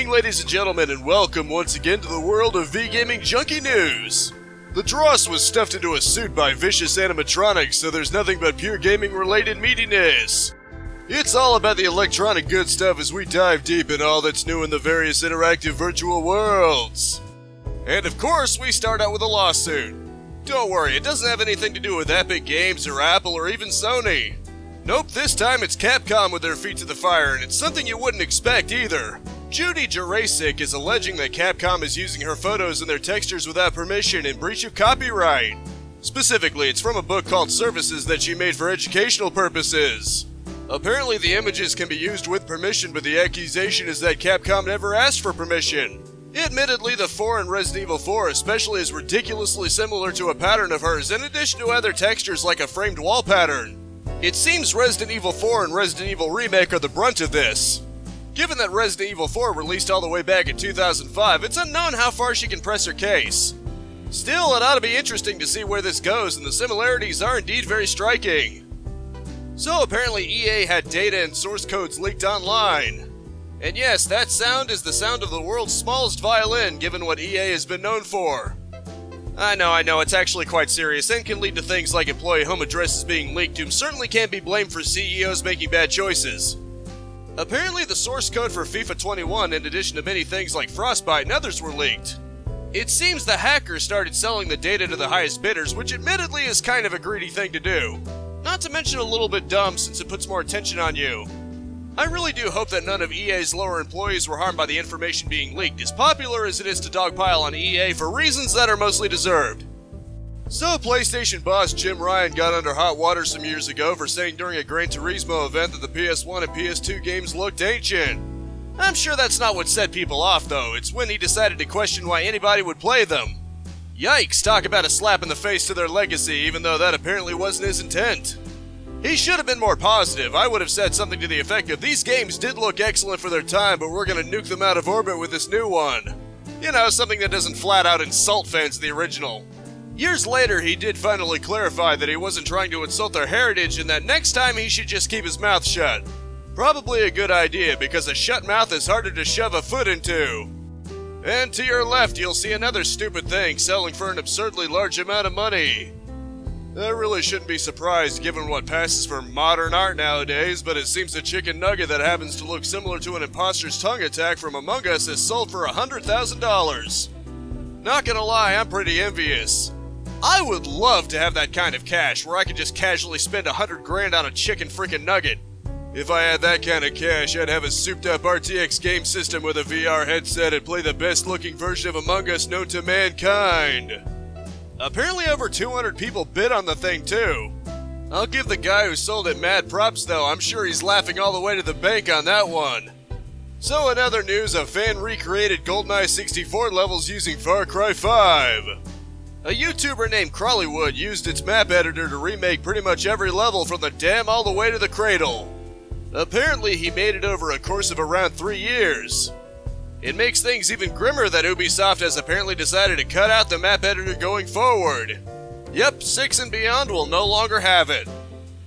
evening, ladies and gentlemen, and welcome once again to the world of V-Gaming Junkie News. The Dross was stuffed into a suit by vicious animatronics, so there's nothing but pure gaming-related meatiness. It's all about the electronic good stuff as we dive deep in all that's new in the various interactive virtual worlds. And of course, we start out with a lawsuit. Don't worry, it doesn't have anything to do with Epic Games or Apple or even Sony. Nope, this time it's Capcom with their feet to the fire, and it's something you wouldn't expect either. Judy Jurasic is alleging that Capcom is using her photos and their textures without permission in breach of copyright. Specifically, it's from a book called Services that she made for educational purposes. Apparently the images can be used with permission, but the accusation is that Capcom never asked for permission. Admittedly, the 4 in Resident Evil 4 especially is ridiculously similar to a pattern of hers, in addition to other textures like a framed wall pattern. It seems Resident Evil 4 and Resident Evil Remake are the brunt of this. Given that Resident Evil 4 released all the way back in 2005, it's unknown how far she can press her case. Still, it ought to be interesting to see where this goes, and the similarities are indeed very striking. So apparently EA had data and source codes leaked online. And yes, that sound is the sound of the world's smallest violin, given what EA has been known for. I know, it's actually quite serious and can lead to things like employee home addresses being leaked, whom certainly can't be blamed for CEOs making bad choices. Apparently the source code for FIFA 21, in addition to many things like Frostbite and others, were leaked. It seems the hackers started selling the data to the highest bidders, which admittedly is kind of a greedy thing to do. Not to mention a little bit dumb since it puts more attention on you. I really do hope that none of EA's lower employees were harmed by the information being leaked, as popular as it is to dogpile on EA for reasons that are mostly deserved. So PlayStation boss Jim Ryan got under hot water some years ago for saying during a Gran Turismo event that the PS1 and PS2 games looked ancient. I'm sure that's not what set people off though, it's when he decided to question why anybody would play them. Yikes, talk about a slap in the face to their legacy, even though that apparently wasn't his intent. He should have been more positive. I would have said something to the effect of, these games did look excellent for their time, but we're gonna nuke them out of orbit with this new one. You know, something that doesn't flat out insult fans of the original. Years later, he did finally clarify that he wasn't trying to insult their heritage and that next time he should just keep his mouth shut. Probably a good idea, because a shut mouth is harder to shove a foot into. And to your left, you'll see another stupid thing selling for an absurdly large amount of money. I really shouldn't be surprised given what passes for modern art nowadays, but it seems a chicken nugget that happens to look similar to an imposter's tongue attack from Among Us is sold for $100,000. Not gonna lie, I'm pretty envious. I would love to have that kind of cash where I could just casually spend $100 grand on a chicken freaking nugget. If I had that kind of cash, I'd have a souped up RTX game system with a VR headset and play the best looking version of Among Us known to mankind. Apparently over 200 people bid on the thing too. I'll give the guy who sold it mad props though, I'm sure he's laughing all the way to the bank on that one. So in other news, a fan recreated Goldeneye 64 levels using Far Cry 5. A YouTuber named Crawleywood used its map editor to remake pretty much every level from the dam all the way to the cradle. Apparently he made it over a course of around 3 years. It makes things even grimmer that Ubisoft has apparently decided to cut out the map editor going forward. Yep, 6 and beyond will no longer have it.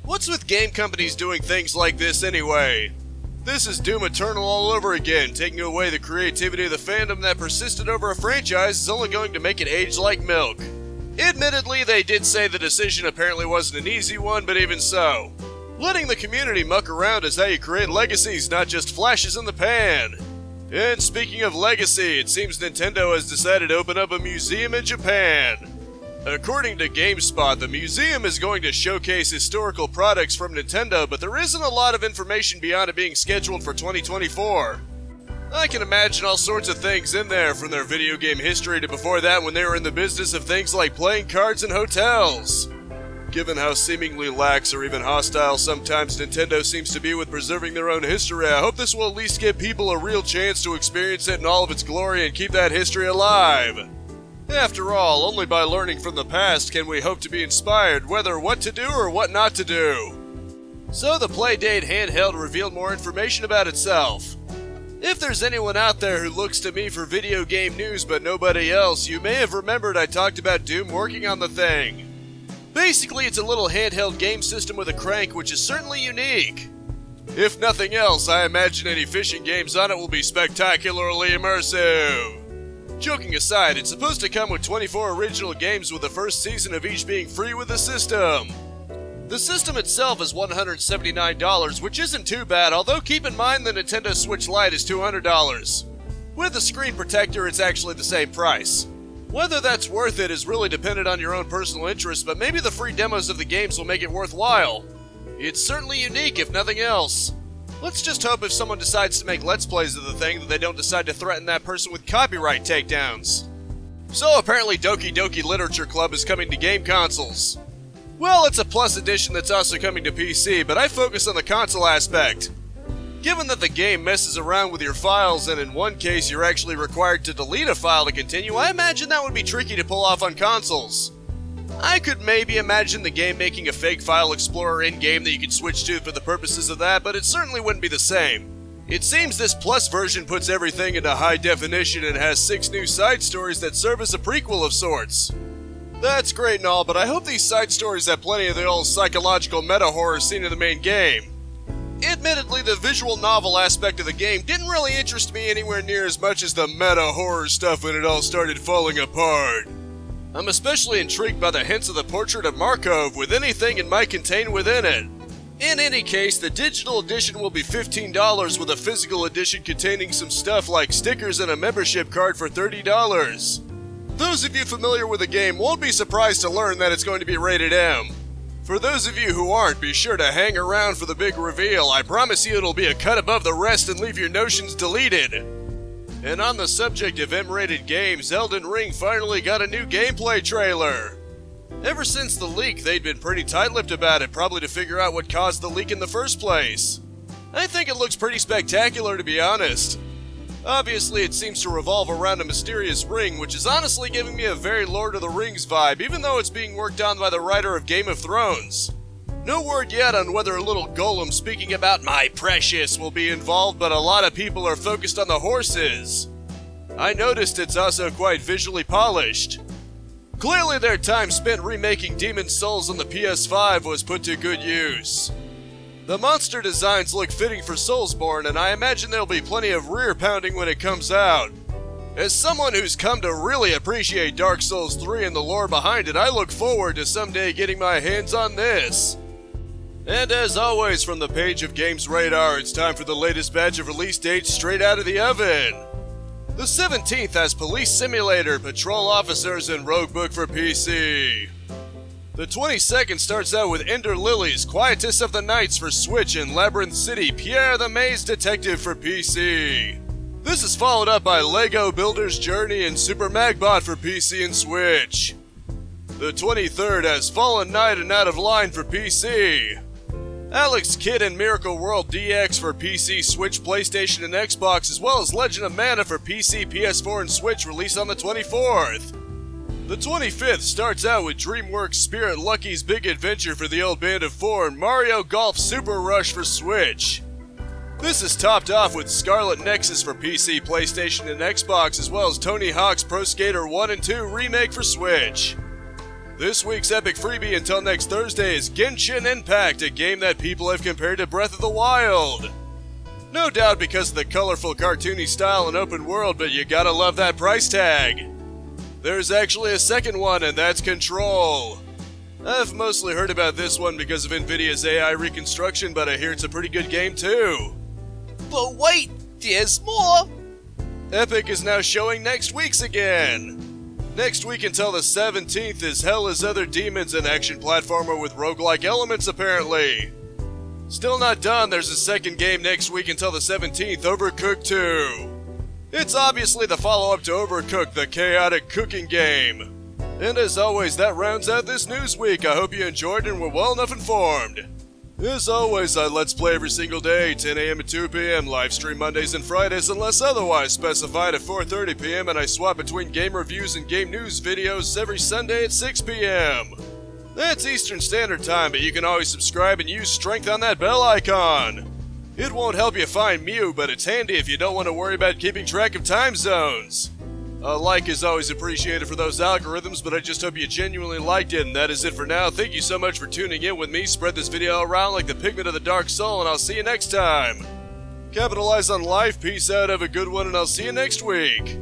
What's with game companies doing things like this anyway? This is Doom Eternal all over again, taking away the creativity of the fandom that persisted over a franchise is only going to make it age like milk. Admittedly, they did say the decision apparently wasn't an easy one, but even so. Letting the community muck around is how you create legacies, not just flashes in the pan. And speaking of legacy, it seems Nintendo has decided to open up a museum in Japan. According to GameSpot, the museum is going to showcase historical products from Nintendo, but there isn't a lot of information beyond it being scheduled for 2024. I can imagine all sorts of things in there, from their video game history to before that when they were in the business of things like playing cards in hotels. Given how seemingly lax or even hostile sometimes Nintendo seems to be with preserving their own history, I hope this will at least give people a real chance to experience it in all of its glory and keep that history alive. After all, only by learning from the past can we hope to be inspired whether what to do or what not to do. So the Playdate handheld revealed more information about itself. If there's anyone out there who looks to me for video game news but nobody else, you may have remembered I talked about Doom working on the thing. Basically, it's a little handheld game system with a crank, which is certainly unique. If nothing else, I imagine any fishing games on it will be spectacularly immersive. Joking aside, it's supposed to come with 24 original games, with the first season of each being free with the system. The system itself is $179, which isn't too bad, although keep in mind the Nintendo Switch Lite is $200. With a screen protector, it's actually the same price. Whether that's worth it is really dependent on your own personal interest, but maybe the free demos of the games will make it worthwhile. It's certainly unique, if nothing else. Let's just hope if someone decides to make Let's Plays of the thing that they don't decide to threaten that person with copyright takedowns. So apparently Doki Doki Literature Club is coming to game consoles. Well, it's a Plus edition that's also coming to PC, but I focus on the console aspect. Given that the game messes around with your files, and in one case you're actually required to delete a file to continue, I imagine that would be tricky to pull off on consoles. I could maybe imagine the game making a fake file explorer in-game that you could switch to for the purposes of that, but it certainly wouldn't be the same. It seems this Plus version puts everything into high definition and has 6 new side stories that serve as a prequel of sorts. That's great and all, but I hope these side stories have plenty of the old psychological meta-horror seen in the main game. Admittedly, the visual novel aspect of the game didn't really interest me anywhere near as much as the meta-horror stuff when it all started falling apart. I'm especially intrigued by the hints of the portrait of Markov, with anything it might contain within it. In any case, the digital edition will be $15, with a physical edition containing some stuff like stickers and a membership card for $30. Those of you familiar with the game won't be surprised to learn that it's going to be rated M. For those of you who aren't, be sure to hang around for the big reveal. I promise you it'll be a cut above the rest and leave your notions deleted. And on the subject of M-rated games, Elden Ring finally got a new gameplay trailer. Ever since the leak, they'd been pretty tight-lipped about it, probably to figure out what caused the leak in the first place. I think it looks pretty spectacular, to be honest. Obviously, it seems to revolve around a mysterious ring, which is honestly giving me a very Lord of the Rings vibe, even though it's being worked on by the writer of Game of Thrones. No word yet on whether a little golem speaking about "my precious" will be involved, but a lot of people are focused on the horses. I noticed it's also quite visually polished. Clearly their time spent remaking Demon's Souls on the PS5 was put to good use. The monster designs look fitting for Soulsborne, and I imagine there'll be plenty of rear pounding when it comes out. As someone who's come to really appreciate Dark Souls 3 and the lore behind it, I look forward to someday getting my hands on this. And as always, from the page of Games Radar, it's time for the latest batch of release dates straight out of the oven. The 17th has Police Simulator, Patrol Officers, and Rogue Book for PC. The 22nd starts out with Ender Lilies, Quietus of the Nights for Switch, and Labyrinth City, Pierre the Maze Detective for PC. This is followed up by Lego Builder's Journey and Super Magbot for PC and Switch. The 23rd has Fallen Knight and Out of Line for PC. Alex Kidd and Miracle World DX for PC, Switch, PlayStation, and Xbox, as well as Legend of Mana for PC, PS4, and Switch, released on the 24th. The 25th starts out with DreamWorks Spirit Lucky's Big Adventure for the old Band of 4 and Mario Golf Super Rush for Switch. This is topped off with Scarlet Nexus for PC, PlayStation, and Xbox, as well as Tony Hawk's Pro Skater 1 and 2 Remake for Switch. This week's epic freebie until next Thursday is Genshin Impact, a game that people have compared to Breath of the Wild. No doubt because of the colorful cartoony style and open world, but you gotta love that price tag. There's actually a second one, and that's Control. I've mostly heard about this one because of Nvidia's AI reconstruction, but I hear it's a pretty good game too. But wait, there's more! Epic is now showing next week's again. Next week until the 17th is Hell is Other Demons, an action platformer with roguelike elements apparently. Still not done, there's a second game next week until the 17th, Overcooked 2. It's obviously the follow-up to Overcooked, the chaotic cooking game. And as always, that rounds out this news week. I hope you enjoyed and were well enough informed. As always, I Let's Play every single day, 10 a.m. and 2 p.m, live stream Mondays and Fridays unless otherwise specified at 4:30 p.m, and I swap between game reviews and game news videos every Sunday at 6 p.m. That's Eastern Standard Time, but you can always subscribe and use strength on that bell icon. It won't help you find Mew, but it's handy if you don't want to worry about keeping track of time zones. A like is always appreciated for those algorithms, but I just hope you genuinely liked it, and that is it for now. Thank you so much for tuning in with me. Spread this video around like the pigment of the dark soul, and I'll see you next time. Capitalize on life, peace out, have a good one, and I'll see you next week.